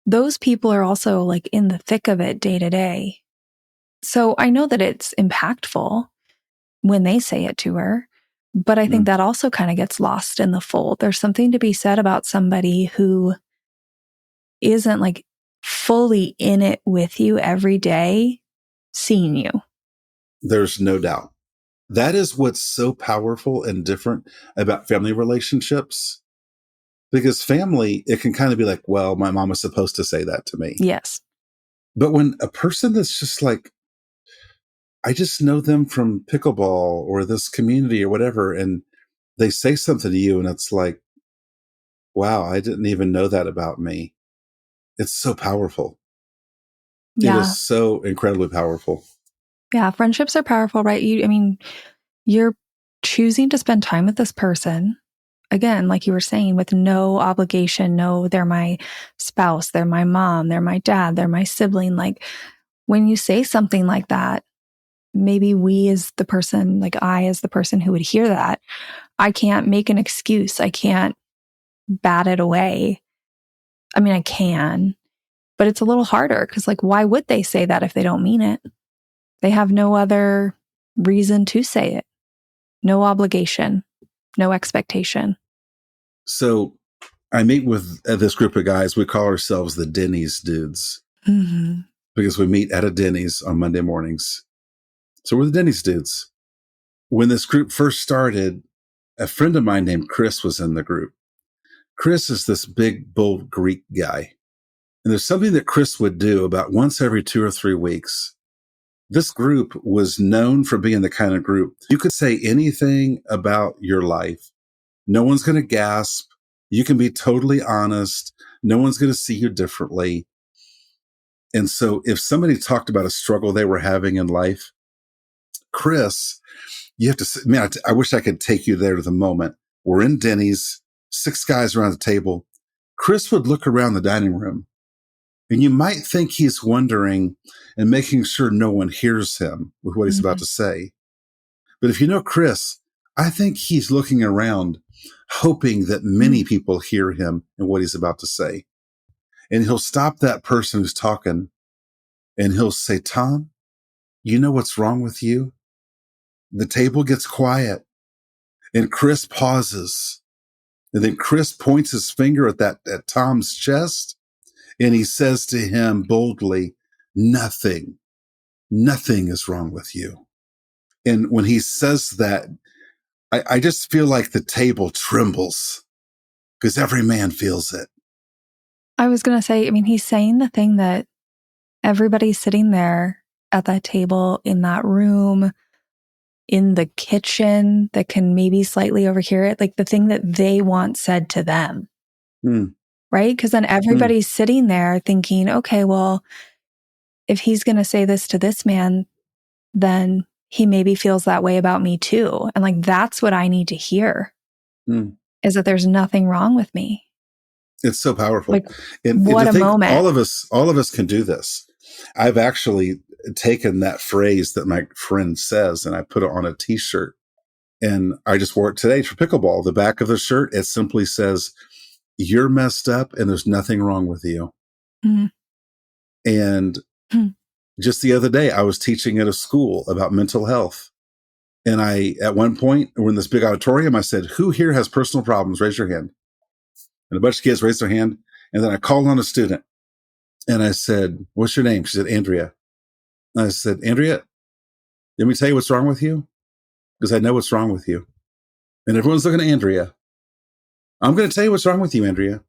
Those people are also like in the thick of it day to day. So I know that it's impactful when they say it to her, but I think that also kind of gets lost in the fold. There's something to be said about somebody who isn't like fully in it with you every day, seeing you. There's no doubt. That is what's so powerful and different about family relationships. Because family, it can kind of be like, well, my mom was supposed to say that to me. Yes. But when a person that's just like, I just know them from pickleball or this community or whatever, and they say something to you and it's like, wow, I didn't even know that about me. It's so powerful. Yeah. It is so incredibly powerful. Yeah. Friendships are powerful, right? You're choosing to spend time with this person. Again, like you were saying, with no obligation, no, they're my spouse, they're my mom, they're my dad, they're my sibling. Like when you say something like that, maybe we as the person, like I as the person who would hear that, I can't make an excuse. I can't bat it away. I mean, I can, but it's a little harder because, like, why would they say that if they don't mean it? They have no other reason to say it. No obligation, no expectation. So I meet with this group of guys. We call ourselves the Denny's dudes because we meet at a Denny's on Monday mornings. So we're the Denny's dudes. When this group first started, a friend of mine named Chris was in the group. Chris is this big, bold Greek guy. And there's something that Chris would do about once every 2 or 3 weeks. This group was known for being the kind of group you could say anything about your life. No one's going to gasp. You can be totally honest. No one's going to see you differently. And so if somebody talked about a struggle they were having in life, Chris, you have to, man, I wish I could take you there to the moment. We're in Denny's, 6 guys around the table. Chris would look around the dining room, and you might think he's wondering and making sure no one hears him with what he's about to say. But if you know Chris, I think he's looking around, hoping that many people hear him and what he's about to say. And he'll stop that person who's talking, and he'll say, Tom, you know what's wrong with you? The table gets quiet, and Chris pauses. And then Chris points his finger at Tom's chest, and he says to him boldly, nothing is wrong with you. And when he says that, I just feel like the table trembles because every man feels it. I was going to say, I mean, he's saying the thing that everybody's sitting there at that table, in that room, in the kitchen that can maybe slightly overhear it, like the thing that they want said to them. Right? Because then everybody's sitting there thinking, okay, well, if he's going to say this to this man, then he maybe feels that way about me too. And like, that's what I need to hear is that there's nothing wrong with me. It's so powerful. Like, and what a moment. All of us can do this. I've actually taken that phrase that my friend says and I put it on a t-shirt, and I just wore it today for pickleball. The back of the shirt, it simply says, you're messed up and there's nothing wrong with you. And just the other day, I was teaching at a school about mental health. And at one point, we're in this big auditorium, I said, who here has personal problems? Raise your hand. And a bunch of kids raised their hand. And then I called on a student and I said, what's your name? She said, Andrea. And I said, Andrea, let me tell you what's wrong with you, because I know what's wrong with you. And everyone's looking at Andrea. I'm going to tell you what's wrong with you, Andrea.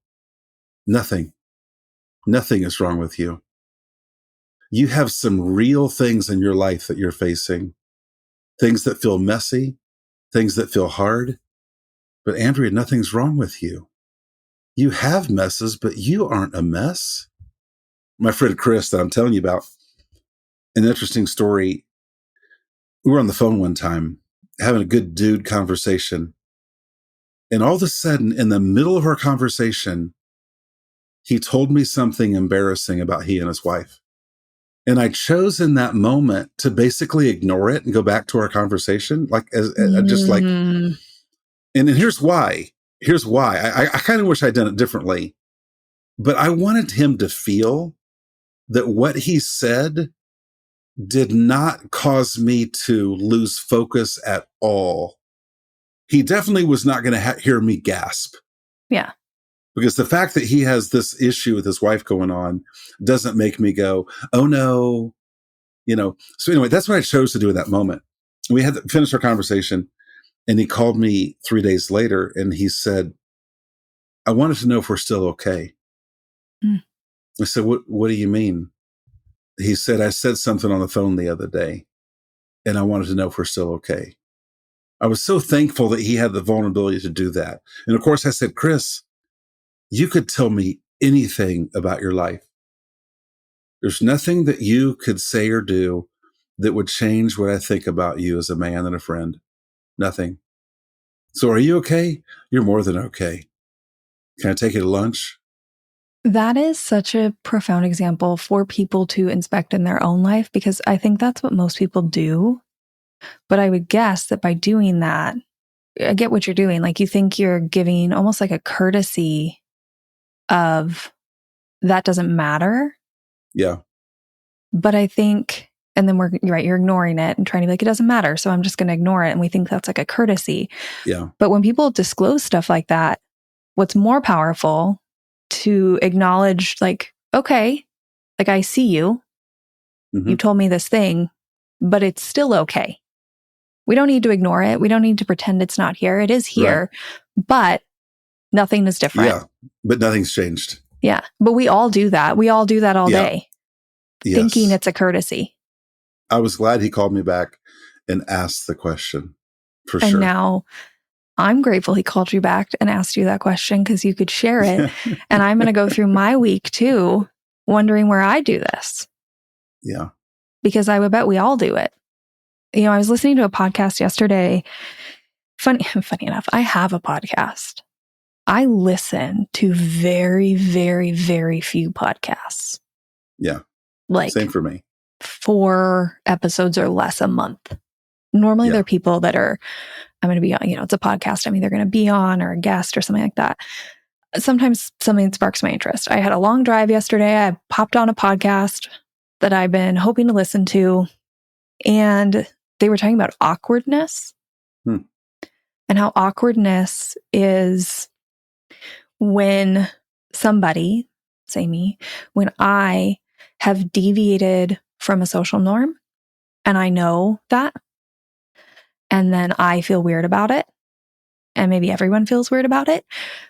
Nothing is wrong with you. You have some real things in your life that you're facing, things that feel messy, things that feel hard. But Andrea, nothing's wrong with you. You have messes, but you aren't a mess. My friend Chris that I'm telling you about, an interesting story. We were on the phone one time having a good dude conversation. And all of a sudden, in the middle of our conversation, he told me something embarrassing about he and his wife. And I chose in that moment to basically ignore it and go back to our conversation. And here's why. I kind of wish I'd done it differently, but I wanted him to feel that what he said did not cause me to lose focus at all. He definitely was not going to hear me gasp. Yeah. Because the fact that he has this issue with his wife going on doesn't make me go, oh no, So anyway, that's what I chose to do in that moment. We had to finish our conversation, and he called me 3 days later and he said, I wanted to know if we're still okay. I said, what do you mean? He said, I said something on the phone the other day and I wanted to know if we're still okay. I was so thankful that he had the vulnerability to do that. And of course I said, Chris, you could tell me anything about your life. There's nothing that you could say or do that would change what I think about you as a man and a friend. Nothing. So are you okay? You're more than okay. Can I take you to lunch? That is such a profound example for people to inspect in their own life, because I think that's what most people do. But I would guess that by doing that, I get what you're doing. Like, you think you're giving almost like a courtesy of that doesn't matter. Yeah. But I think, and then you're right, you're ignoring it and trying to be like, it doesn't matter, so I'm just going to ignore it. And we think that's like a courtesy. Yeah. But when people disclose stuff like that, what's more powerful to acknowledge, like, okay, like, I see you. Mm-hmm. You told me this thing, but it's still okay. We don't need to ignore it. We don't need to pretend it's not here. It is here, but nothing is different. Yeah. But nothing's changed. Yeah. But we all do that. We all do that all day, thinking Yes. it's a courtesy. I was glad he called me back and asked the question for And sure. now I'm grateful he called you back and asked you that question because you could share it. And I'm going to go through my week too, wondering where I do this. Yeah. Because I would bet we all do it. You know, I was listening to a podcast yesterday. Funny enough, I have a podcast. I listen to very, very, very few podcasts. Yeah. Like, same for me. 4 episodes or less a month. Normally, they're people that are, I'm going to be on, it's a podcast I'm either going to be on or a guest or something like that. Sometimes something sparks my interest. I had a long drive yesterday. I popped on a podcast that I've been hoping to listen to, and they were talking about awkwardness and how awkwardness is when somebody, say me, when I have deviated from a social norm and I know that, and then I feel weird about it. And maybe everyone feels weird about it.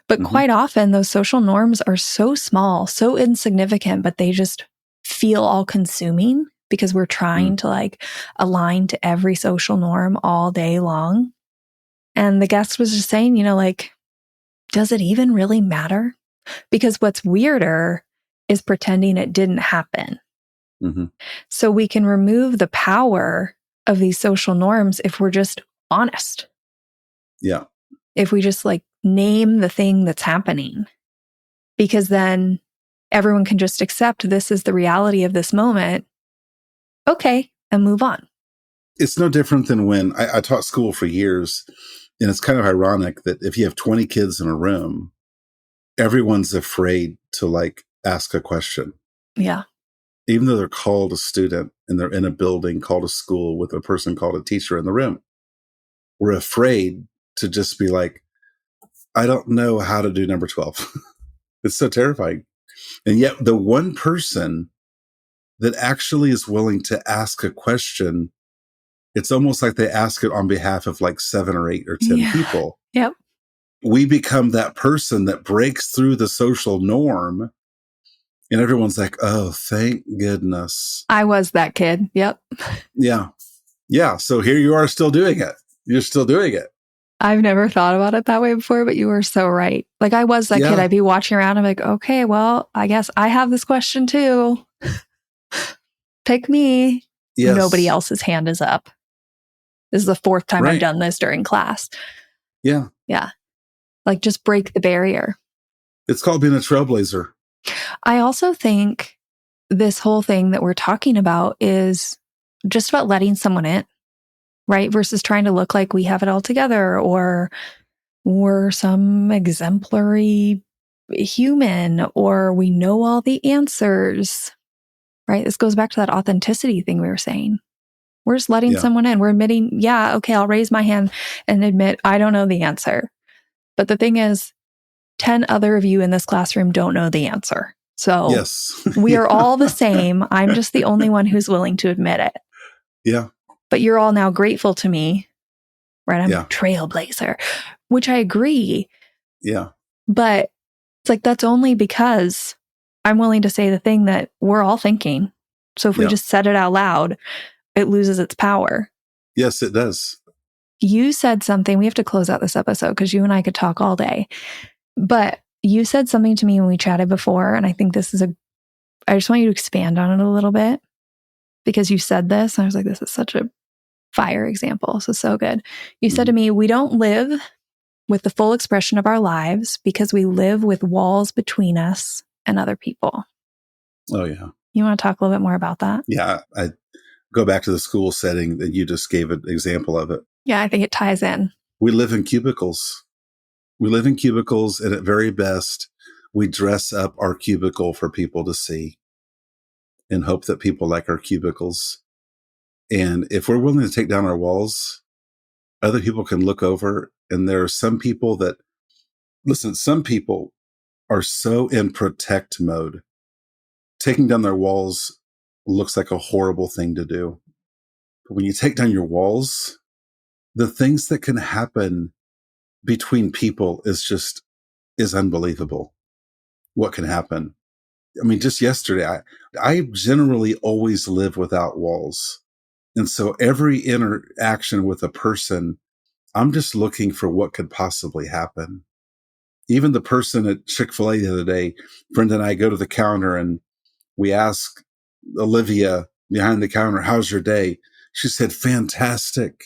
But quite often those social norms are so small, so insignificant, but they just feel all consuming because we're trying to like align to every social norm all day long. And the guest was just saying, like, does it even really matter? Because what's weirder is pretending it didn't happen. So we can remove the power of these social norms if we're just honest. Yeah. If we just like name the thing that's happening, because then everyone can just accept this is the reality of this moment. Okay. And move on. It's no different than when I taught school for years. And it's kind of ironic that if you have 20 kids in a room, everyone's afraid to like ask a question. Yeah. Even though they're called a student and they're in a building called a school with a person called a teacher in the room, we're afraid to just be like, I don't know how to do number 12. It's so terrifying. And yet the one person that actually is willing to ask a question, it's almost like they ask it on behalf of like 7 or 8 or 10 people. Yep. We become that person that breaks through the social norm. And everyone's like, oh, thank goodness. I was that kid. Yep. Yeah. Yeah. So here you are still doing it. You're still doing it. I've never thought about it that way before, but you were so right. Like, I was that kid. I'd be watching around. I'm like, okay, well, I guess I have this question too. Pick me. Yes. Nobody else's hand is up. This is the 4th time I've done this during class. Yeah. Yeah. Like, just break the barrier. It's called being a trailblazer. I also think this whole thing that we're talking about is just about letting someone in, right? Versus trying to look like we have it all together or we're some exemplary human or we know all the answers, right? This goes back to that authenticity thing we were saying. We're just letting someone in. We're admitting, okay, I'll raise my hand and admit I don't know the answer. But the thing is, 10 other of you in this classroom don't know the answer. So we are all the same. I'm just the only one who's willing to admit it. Yeah. But you're all now grateful to me, right? I'm a trailblazer, which I agree. Yeah. But it's like, that's only because I'm willing to say the thing that we're all thinking. So if we just said it out loud, it loses its power. Yes, it does. You said something, we have to close out this episode because you and I could talk all day. But you said something to me when we chatted before, and I think this is I just want you to expand on it a little bit because you said this, and I was like, this is such a fire example. So good. You said to me, we don't live with the full expression of our lives because we live with walls between us and other people. Oh, yeah. You want to talk a little bit more about that? Yeah. I go back to the school setting that you just gave an example of it. Yeah, I think it ties in. We live in cubicles. We live in cubicles, and at very best, we dress up our cubicle for people to see and hope that people like our cubicles. And if we're willing to take down our walls, other people can look over. And there are some people that, listen, some people are so in protect mode. Taking down their walls looks like a horrible thing to do. But when you take down your walls, the things that can happen between people is unbelievable. What can happen? I mean, just yesterday, I generally always live without walls. And so every interaction with a person, I'm just looking for what could possibly happen. Even the person at Chick-fil-A the other day, Brenda and I go to the counter and we ask Olivia behind the counter, how's your day? She said, fantastic.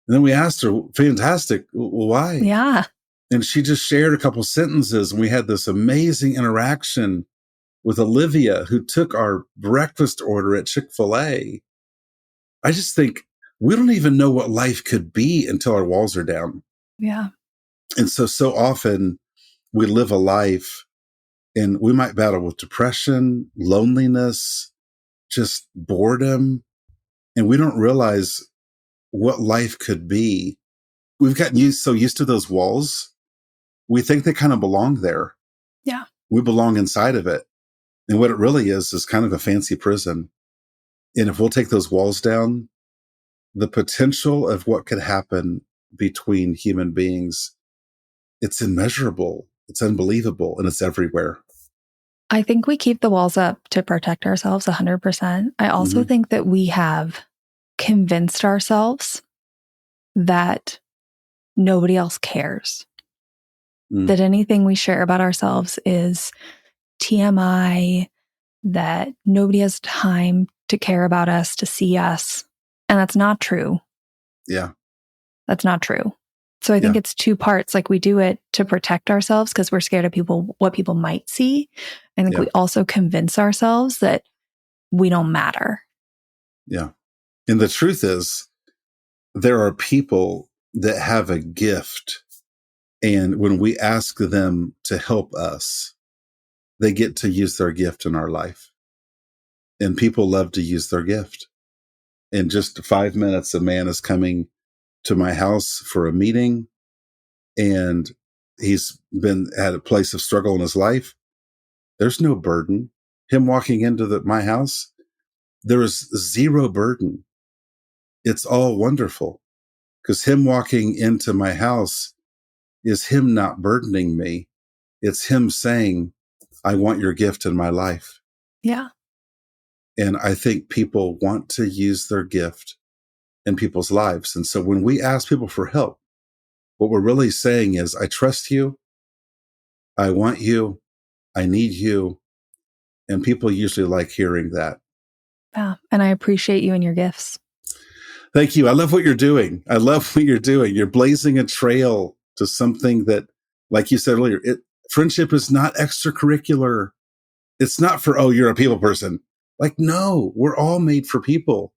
And then we asked her, fantastic, why? Yeah. And she just shared a couple sentences, and we had this amazing interaction with Olivia, who took our breakfast order at Chick-fil-A. I just think we don't even know what life could be until our walls are down. Yeah. And so often we live a life and we might battle with depression, loneliness, just boredom. And we don't realize what life could be. We've gotten so used to those walls. We think they kind of belong there. Yeah. We belong inside of it. And what it really is kind of a fancy prison. And if we'll take those walls down, the potential of what could happen between human beings, it's immeasurable, it's unbelievable, and it's everywhere. I think we keep the walls up to protect ourselves 100%. I also think that we have convinced ourselves that nobody else cares. That anything we share about ourselves is TMI, that nobody has time to care about us, to see us. And that's not true. Yeah. That's not true. So I think it's two parts. Like, we do it to protect ourselves because we're scared of what people might see. I think we also convince ourselves that we don't matter. Yeah. And the truth is, there are people that have a gift. And when we ask them to help us, they get to use their gift in our life. And people love to use their gift. In just 5 minutes, a man is coming to my house for a meeting, and he's been at a place of struggle in his life. There's no burden. Him walking into my house, there is zero burden. It's all wonderful, because him walking into my house is him not burdening me. It's him saying, I want your gift in my life. Yeah. And I think people want to use their gift in people's lives. And so when we ask people for help, what we're really saying is, I trust you. I want you. I need you. And people usually like hearing that. Yeah. And I appreciate you and your gifts. Thank you. I love what you're doing. I love what you're doing. You're blazing a trail to something that, like you said earlier, friendship is not extracurricular. It's not for, oh, you're a people person. Like, no, we're all made for people.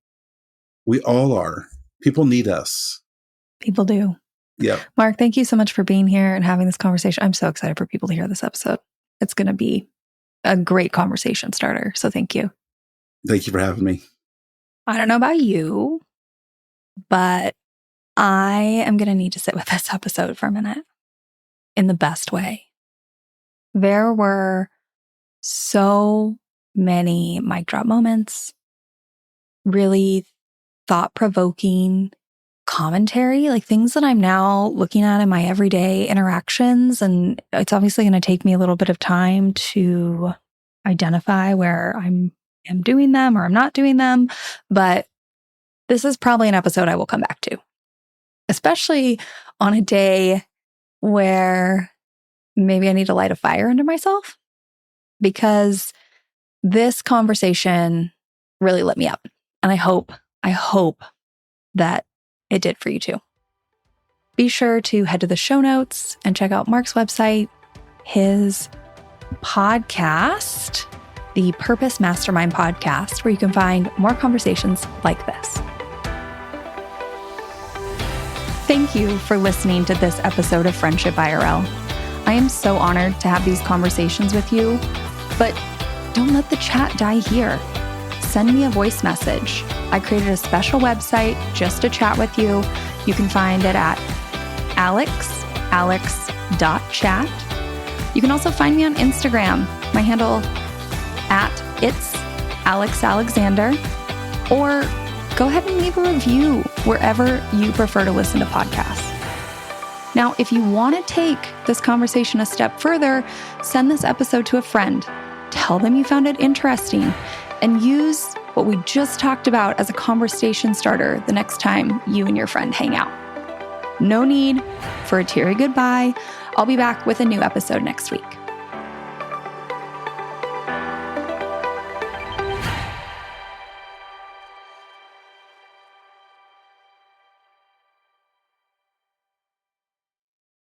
We all are. People need us. People do. Yeah. Mark, thank you so much for being here and having this conversation. I'm so excited for people to hear this episode. It's going to be a great conversation starter. So thank you. Thank you for having me. I don't know about you, but I am going to need to sit with this episode for a minute in the best way. There were so many mic drop moments, really thought-provoking commentary, like things that I'm now looking at in my everyday interactions. And it's obviously going to take me a little bit of time to identify where I am doing them or I'm not doing them. But this is probably an episode I will come back to, especially on a day where maybe I need to light a fire under myself, because this conversation really lit me up. And I hope that it did for you too. Be sure to head to the show notes and check out Mark's website, his podcast, the Purpose Mastermind podcast, where you can find more conversations like this. Thank you for listening to this episode of Friendship IRL. I am so honored to have these conversations with you, but don't let the chat die here. Send me a voice message. I created a special website just to chat with you. You can find it at alex.chat. You can also find me on Instagram. My handle at @itsAlexAlexander, or go ahead and leave a review wherever you prefer to listen to podcasts. Now, if you want to take this conversation a step further, send this episode to a friend. Tell them you found it interesting and use what we just talked about as a conversation starter the next time you and your friend hang out. No need for a teary goodbye. I'll be back with a new episode next week.